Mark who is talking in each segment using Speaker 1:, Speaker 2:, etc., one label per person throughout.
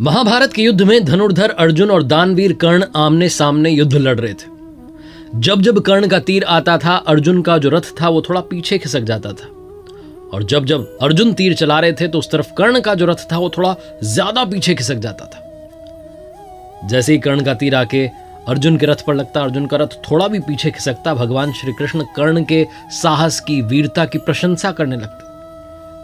Speaker 1: महाभारत के युद्ध में धनुर्धर अर्जुन और दानवीर कर्ण आमने सामने युद्ध लड़ रहे थे। जब जब कर्ण का तीर आता था, अर्जुन का जो रथ था वो थोड़ा पीछे खिसक जाता था, और जब जब अर्जुन तीर चला रहे थे तो उस तरफ कर्ण का जो रथ था वो थोड़ा ज्यादा पीछे खिसक जाता था। जैसे ही कर्ण का तीर आके अर्जुन के रथ पर लगता, अर्जुन का रथ थोड़ा भी पीछे खिसकता, भगवान श्री कृष्ण कर्ण के साहस की, वीरता की प्रशंसा करने लगते।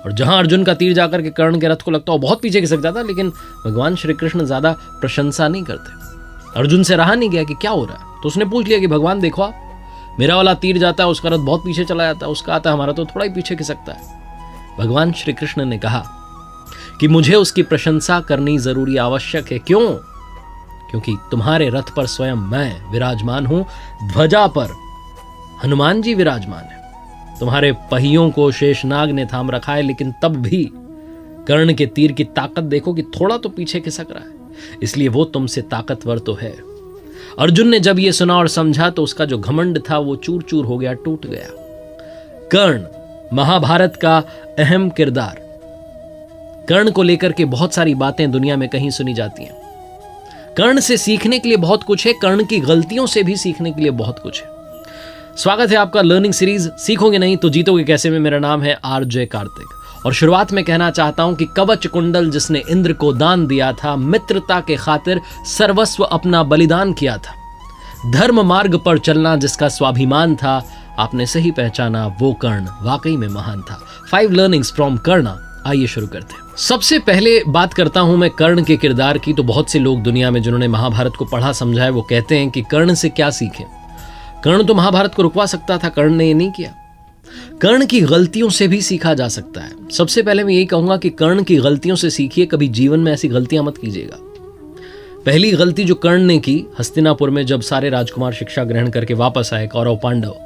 Speaker 1: और जहां अर्जुन का तीर जाकर के कर्ण के रथ को लगता, वो बहुत पीछे खिसक जाता, लेकिन भगवान श्री कृष्ण ज्यादा प्रशंसा नहीं करते। अर्जुन से रहा नहीं गया कि क्या हो रहा है, तो उसने पूछ लिया कि भगवान देखो आप, मेरा वाला तीर जाता है, उसका रथ बहुत पीछे चला जाता है, उसका आता है, हमारा तो थोड़ा ही पीछे खिसकता है। भगवान श्री कृष्ण ने कहा कि मुझे उसकी प्रशंसा करनी जरूरी आवश्यक है। क्यों? क्योंकि तुम्हारे रथ पर स्वयं मैं विराजमान हूं, ध्वजा पर हनुमान जी विराजमान है, तुम्हारे पहियों को शेषनाग ने थाम रखा है, लेकिन तब भी कर्ण के तीर की ताकत देखो कि थोड़ा तो पीछे खिसक रहा है, इसलिए वो तुमसे ताकतवर तो है। अर्जुन ने जब ये सुना और समझा तो उसका जो घमंड था वो चूर चूर हो गया, टूट गया। कर्ण महाभारत का अहम किरदार। कर्ण को लेकर के बहुत सारी बातें दुनिया में कहीं सुनी जाती हैं। कर्ण से सीखने के लिए बहुत कुछ है, कर्ण की गलतियों से भी सीखने के लिए बहुत कुछ है। स्वागत है आपका लर्निंग सीरीज सीखोगे नहीं तो जीतोगे कैसे में। मेरा नाम है आरजे कार्तिक और शुरुआत में कहना चाहता हूं कि कवच कुंडल जिसने इंद्र को दान दिया था, मित्रता के खातिर सर्वस्व अपना बलिदान किया था, धर्म मार्ग पर चलना जिसका स्वाभिमान था, आपने सही पहचाना, वो कर्ण वाकई में महान था। 5 लर्निंग्स फ्रॉम कर्ण। आइए शुरू करते हैं। सबसे पहले बात करता हूं मैं कर्ण के किरदार की। तो बहुत से लोग दुनिया में जिन्होंने महाभारत को पढ़ा समझा है वो कहते हैं कि कर्ण से क्या सीखें। कर्ण तो महाभारत को रुकवा सकता था, कर्ण ने ये नहीं किया। कर्ण की गलतियों से भी सीखा जा सकता है। सबसे पहले मैं यही कहूंगा कि कर्ण की गलतियों से सीखिए, कभी जीवन में ऐसी गलतियां मत कीजिएगा। पहली गलती जो कर्ण ने की, हस्तिनापुर में जब सारे राजकुमार शिक्षा ग्रहण करके वापस आए, कौरव पांडव,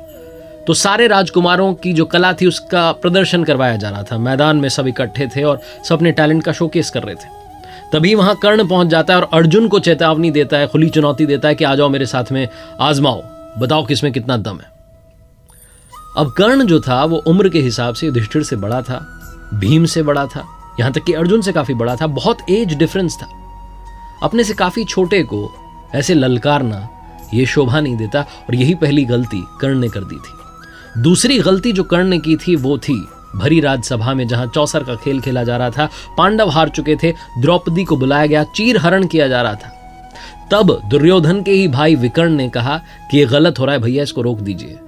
Speaker 1: तो सारे राजकुमारों की जो कला थी उसका प्रदर्शन करवाया जा रहा था। मैदान में सब इकट्ठे थे और सब अपने टैलेंट का शोकेस कर रहे थे। तभी वहां कर्ण पहुंच जाता है और अर्जुन को चेतावनी देता है, खुली चुनौती देता है कि आ जाओ मेरे साथ में, आजमाओ, बताओ किसमें कितना दम है। अब कर्ण जो था वो उम्र के हिसाब से युधिष्ठिर से बड़ा था, भीम से बड़ा था, यहां तक कि अर्जुन से काफी बड़ा था। बहुत एज डिफरेंस था। अपने से काफी छोटे को ऐसे ललकारना ये शोभा नहीं देता, और यही पहली गलती कर्ण ने कर दी थी। दूसरी गलती जो कर्ण ने की थी वो थी भरी राजसभा में जहां चौसर का खेल खेला जा रहा था, पांडव हार चुके थे, द्रौपदी को बुलाया गया, चीर हरण किया जा रहा था। तब दुर्योधन के ही भाई विकर्ण ने कहा कि ये गलत हो रहा है भैया, इसको रोक दीजिए।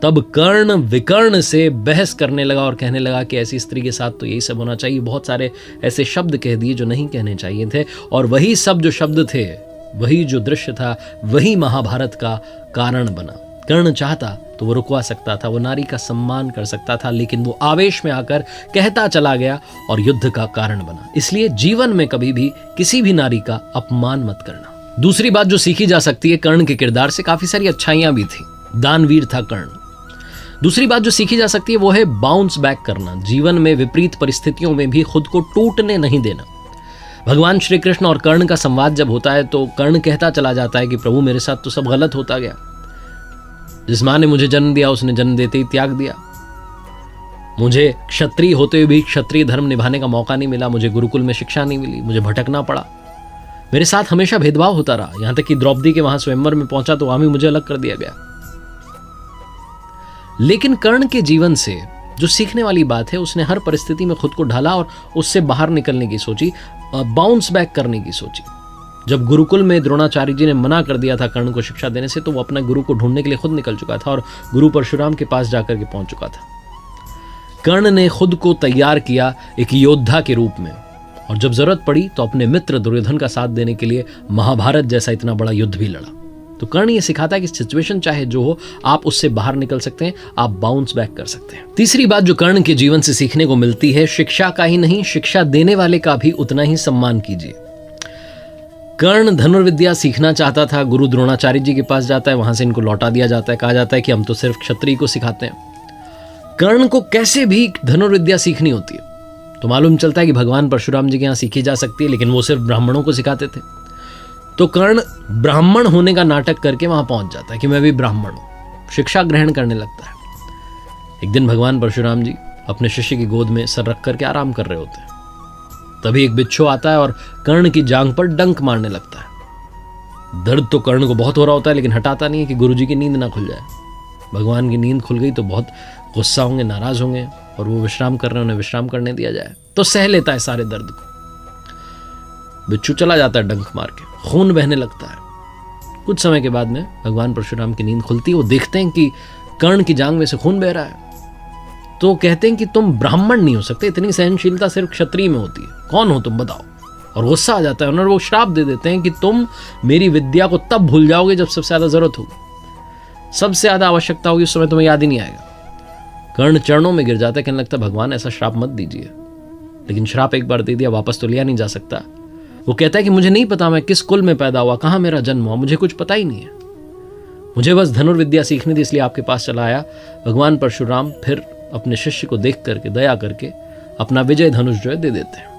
Speaker 1: तब कर्ण विकर्ण से बहस करने लगा और कहने लगा कि ऐसी स्त्री के साथ तो यही सब होना चाहिए। बहुत सारे ऐसे शब्द कह दिए जो नहीं कहने चाहिए थे, और वही सब जो शब्द थे, वही जो दृश्य था, वही महाभारत का कारण बना। कर्ण चाहता तो वो रुकवा सकता था, वो नारी का सम्मान कर सकता था, लेकिन वो आवेश में आकर कहता चला गया और युद्ध का कारण बना। इसलिए जीवन में कभी भी किसी भी नारी का अपमान मत करना। दूसरी बात जो सीखी जा सकती है कर्ण के किरदार से, काफी सारी अच्छाइयां भी थी, दानवीर था कर्ण। दूसरी बात जो सीखी जा सकती है वो है बाउंस बैक करना। जीवन में विपरीत परिस्थितियों में भी खुद को टूटने नहीं देना। भगवान श्री कृष्ण और कर्ण का संवाद जब होता है तो कर्ण कहता चला जाता है कि प्रभु मेरे साथ तो सब गलत होता गया, जिस मां ने मुझे जन्म दिया उसने जन्म देते ही त्याग दिया, मुझे क्षत्रिय होते हुए भी क्षत्रिय धर्म निभाने का मौका नहीं मिला, मुझे गुरुकुल में शिक्षा नहीं मिली, मुझे भटकना पड़ा, मेरे साथ हमेशा भेदभाव होता रहा, यहां तक कि द्रौपदी के वहां स्वयंवर में पहुंचा तो वहां भी मुझे अलग कर दिया गया। लेकिन कर्ण के जीवन से जो सीखने वाली बात है, उसने हर परिस्थिति में खुद को ढाला और उससे बाहर निकलने की सोची, बाउंस बैक करने की सोची। जब गुरुकुल में द्रोणाचार्य जी ने मना कर दिया था कर्ण को शिक्षा देने से, तो वो अपना गुरु को ढूंढने के लिए खुद निकल चुका था और गुरु परशुराम के पास जाकर के पहुंच चुका था। कर्ण ने खुद को तैयार किया एक योद्धा के रूप में, और जब जरूरत पड़ी तो अपने मित्र दुर्योधन का साथ देने के लिए महाभारत जैसा इतना बड़ा युद्ध भी लड़ा। तो कर्ण ये सिखाता है कि सिचुएशन चाहे जो हो, आप उससे बाहर निकल सकते हैं, आप बाउंस बैक कर सकते हैं। तीसरी बात जो कर्ण के जीवन से सीखने को मिलती है, शिक्षा का ही नहीं, शिक्षा देने वाले का भी उतना ही सम्मान कीजिए। कर्ण धनुर्विद्या सीखना चाहता था, गुरु द्रोणाचार्य जी के पास जाता है, वहां से इनको लौटा दिया जाता है, कहा जाता है कि हम तो सिर्फ क्षत्रिय को सिखाते हैं। कर्ण को कैसे भी धनुर्विद्या सीखनी होती है तो मालूम चलता है कि भगवान परशुराम जी के यहाँ सीखी जा सकती है, लेकिन वो सिर्फ ब्राह्मणों को सिखाते थे। तो कर्ण ब्राह्मण होने का नाटक करके वहां पहुंच जाता है कि मैं भी ब्राह्मण हूं, शिक्षा ग्रहण करने लगता है। एक दिन भगवान परशुराम जी अपने शिष्य की गोद में सर रख करके आराम कर रहे होते हैं। तभी एक बिच्छू आता है और कर्ण की जांघ पर डंक मारने लगता है। दर्द तो कर्ण को बहुत हो रहा होता है, लेकिन हटाता नहीं है कि गुरुजी की नींद ना खुल जाए। भगवान की नींद खुल गई तो बहुत गुस्सा होंगे, नाराज होंगे, और वो विश्राम कर रहे हैं, उन्हें विश्राम करने दिया जाए तो सह लेता है सारे दर्द को। बिच्छू चला जाता है डंक मार के, खून बहने लगता है। कुछ समय के बाद में भगवान परशुराम की नींद खुलती है। वो देखते हैं कि कर्ण की जांघ में से खून बह रहा है। तो कहते हैं कि तुम ब्राह्मण नहीं हो सकते, इतनी सहनशीलता सिर्फ क्षत्रिय में होती है, कौन हो तुम बताओ। और गुस्सा आ जाता है और वो श्राप दे देते हैं कि तुम मेरी विद्या को तब भूल जाओगे जब सबसे ज्यादा जरूरत होगी, सबसे ज्यादा आवश्यकता होगी, उस समय तुम्हें याद ही नहीं आएगा। कर्ण चरणों में गिर जाता है, कहने लगता है भगवान ऐसा श्राप मत दीजिए। लेकिन श्राप एक बार दे दिया, वापस तो लिया नहीं जा सकता। वो कहता है कि मुझे नहीं पता मैं किस कुल में पैदा हुआ, कहाँ मेरा जन्म हुआ, मुझे कुछ पता ही नहीं है। मुझे बस धनुर्विद्या सीखनी थी, इसलिए आपके पास चला आया। भगवान परशुराम फिर अपने शिष्य को देख करके, दया करके अपना विजय धनुष जो है दे देते हैं।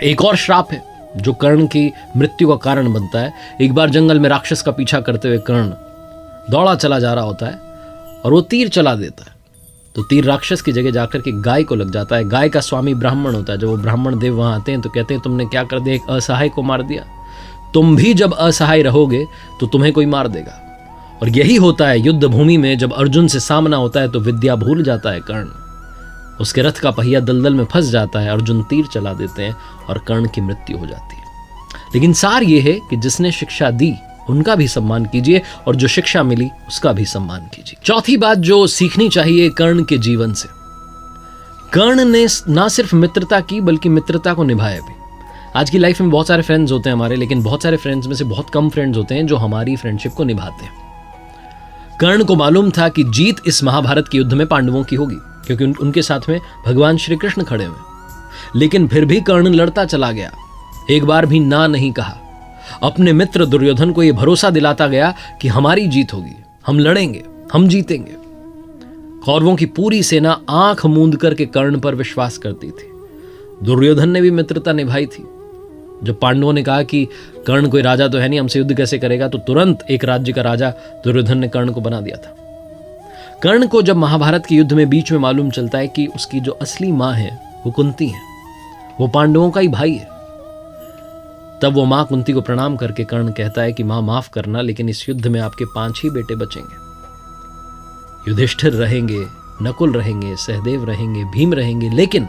Speaker 1: एक और श्राप है जो कर्ण की मृत्यु का कारण बनता है। एक बार जंगल में राक्षस का पीछा करते हुए कर्ण दौड़ा चला जा रहा होता है और वो तीर चला देता है। तो तीर राक्षस की जगह जाकर के गाय को लग जाता है। गाय का स्वामी ब्राह्मण होता है। जब वो ब्राह्मण देव वहां आते हैं तो कहते हैं तुमने क्या कर दिया, एक असहाय को मार दिया। तुम भी जब असहाय रहोगे तो तुम्हें कोई मार देगा। और यही होता है युद्ध भूमि में, जब अर्जुन से सामना होता है तो विद्या भूल जाता है कर्ण। उसके रथ का पहिया दलदल में फंस जाता है, अर्जुन तीर चला देते हैं और कर्ण की मृत्यु हो जाती है। लेकिन सार ये है कि जिसने शिक्षा दी उनका भी सम्मान कीजिए और जो शिक्षा मिली उसका भी सम्मान कीजिए। चौथी बात जो सीखनी चाहिए कर्ण के जीवन से, कर्ण ने ना सिर्फ मित्रता की बल्कि मित्रता को निभाया भी। आज की लाइफ में बहुत सारे फ्रेंड्स होते हैं हमारे, लेकिन बहुत सारे फ्रेंड्स में से बहुत कम फ्रेंड्स होते हैं जो हमारी फ्रेंडशिप को निभाते हैं। कर्ण को मालूम था कि जीत इस महाभारत के युद्ध में पांडवों की होगी, क्योंकि उनके साथ में भगवान श्री कृष्ण खड़े हुए। लेकिन फिर भी कर्ण लड़ता चला गया, एक बार भी ना नहीं कहा। अपने मित्र दुर्योधन को यह भरोसा दिलाता गया कि हमारी जीत होगी, हम लड़ेंगे, हम जीतेंगे। कौरवों की पूरी सेना आंख मूंद करके कर्ण पर विश्वास करती थी। दुर्योधन ने भी मित्रता निभाई थी। जब पांडवों ने कहा कि कर्ण कोई राजा तो है नहीं, हमसे युद्ध कैसे करेगा, तो तुरंत एक राज्य का राजा दुर्योधन ने कर्ण को बना दिया था। कर्ण को जब महाभारत के युद्ध में बीच में मालूम चलता है कि उसकी जो असली मां है वो कुंती है, वो पांडवों का ही भाई है, तब वो मां कुंती को प्रणाम करके कर्ण कहता है कि मां माफ करना, लेकिन इस युद्ध में आपके 5 ही बेटे बचेंगे। युधिष्ठिर रहेंगे, नकुल रहेंगे, सहदेव रहेंगे, भीम रहेंगे, लेकिन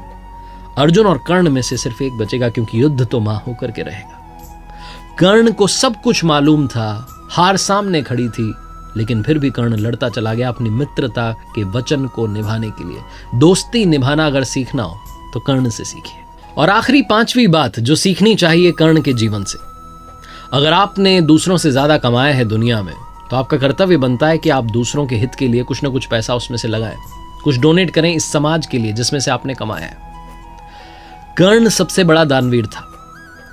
Speaker 1: अर्जुन और कर्ण में से सिर्फ एक बचेगा, क्योंकि युद्ध तो मां होकर के रहेगा। कर्ण को सब कुछ मालूम था, हार सामने खड़ी थी, लेकिन फिर भी कर्ण लड़ता चला गया अपनी मित्रता के वचन को निभाने के लिए। दोस्ती निभाना अगर सीखना हो तो कर्ण से सीखिए। और आखिरी 5वीं बात जो सीखनी चाहिए कर्ण के जीवन से, अगर आपने दूसरों से ज्यादा कमाया है दुनिया में तो आपका कर्तव्य बनता है कि आप दूसरों के हित के लिए कुछ ना कुछ पैसा उसमें से लगाएं, कुछ डोनेट करें इस समाज के लिए जिसमें से आपने कमाया है। कर्ण सबसे बड़ा दानवीर था।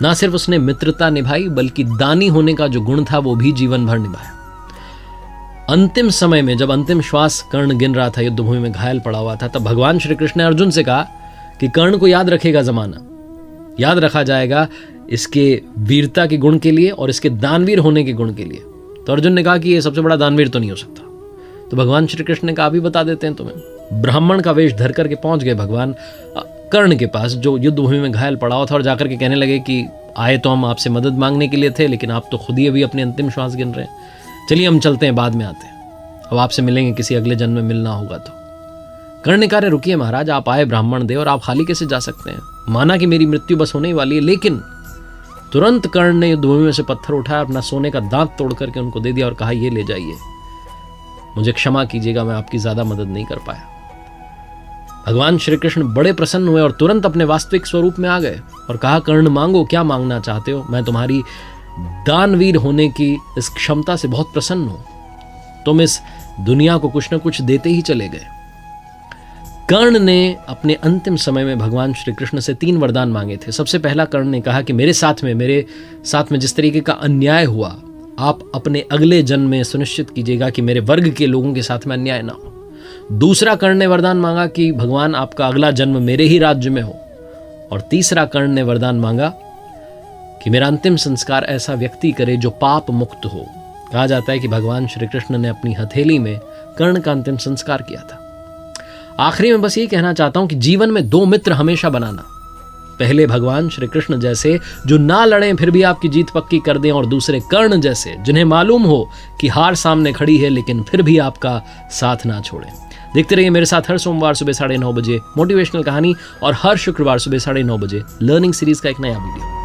Speaker 1: ना सिर्फ उसने मित्रता निभाई बल्कि दानी होने का जो गुण था वो भी जीवन भर निभाया। अंतिम समय में जब अंतिम श्वास कर्ण गिन रहा था, युद्धभूमि में घायल पड़ा हुआ था, तब भगवान श्री कृष्ण ने अर्जुन से कहा कि कर्ण को याद रखेगा, जमाना याद रखा जाएगा इसके वीरता के गुण के लिए और इसके दानवीर होने के गुण के लिए। तो अर्जुन ने कहा कि ये सबसे बड़ा दानवीर तो नहीं हो सकता। तो भगवान श्री कृष्ण ने कहा अभी बता देते हैं तुम्हें। ब्राह्मण का वेश धर करके पहुंच गए भगवान कर्ण के पास जो युद्धभूमि में घायल पड़ा हुआ था, और जाकर के कहने लगे कि आए तो हम आपसे मदद मांगने के लिए थे, लेकिन आप तो खुद ही अभी अपने अंतिम श्वास गिन रहे हैं, चलिए हम चलते हैं, बाद में आते हैं, अब आपसे मिलेंगे, किसी अगले जन्म में मिलना होगा। तो कर्ण ने कहा रुकिए महाराज, आप आए ब्राह्मण देव और आप खाली कैसे जा सकते हैं, माना कि मेरी मृत्यु बस होने ही वाली है। लेकिन तुरंत कर्ण ने युद्धभूमि में से पत्थर उठाया, अपना सोने का दांत तोड़ करके उनको दे दिया और कहा ये ले जाइए, मुझे क्षमा कीजिएगा, मैं आपकी ज्यादा मदद नहीं कर पाया। भगवान श्री कृष्ण बड़े प्रसन्न हुए और तुरंत अपने वास्तविक स्वरूप में आ गए और कहा कर्ण मांगो, क्या मांगना चाहते हो, मैं तुम्हारी दानवीर होने की इस क्षमता से बहुत प्रसन्न हूं, तुम इस दुनिया को कुछ न कुछ देते ही चले गए। कर्ण ने अपने अंतिम समय में भगवान श्री कृष्ण से 3 वरदान मांगे थे। सबसे पहला कर्ण ने कहा कि मेरे साथ में जिस तरीके का अन्याय हुआ, आप अपने अगले जन्म में सुनिश्चित कीजिएगा कि मेरे वर्ग के लोगों के साथ में अन्याय ना हो। दूसरा कर्ण ने वरदान मांगा कि भगवान आपका अगला जन्म मेरे ही राज्य में हो। और तीसरा कर्ण ने वरदान मांगा कि मेरा अंतिम संस्कार ऐसा व्यक्ति करे जो पाप मुक्त हो। कहा जाता है कि भगवान श्री कृष्ण ने अपनी हथेली में कर्ण का अंतिम संस्कार किया था। आखिरी में बस ये कहना चाहता हूं कि जीवन में 2 मित्र हमेशा बनाना। पहले भगवान श्री कृष्ण जैसे जो ना लड़ें फिर भी आपकी जीत पक्की कर दें, और दूसरे कर्ण जैसे जिन्हें मालूम हो कि हार सामने खड़ी है लेकिन फिर भी आपका साथ ना छोड़ें। देखते रहिए मेरे साथ हर सोमवार सुबह 9:30 बजे मोटिवेशनल कहानी और हर शुक्रवार सुबह 9:30 बजे लर्निंग सीरीज का एक नया वीडियो।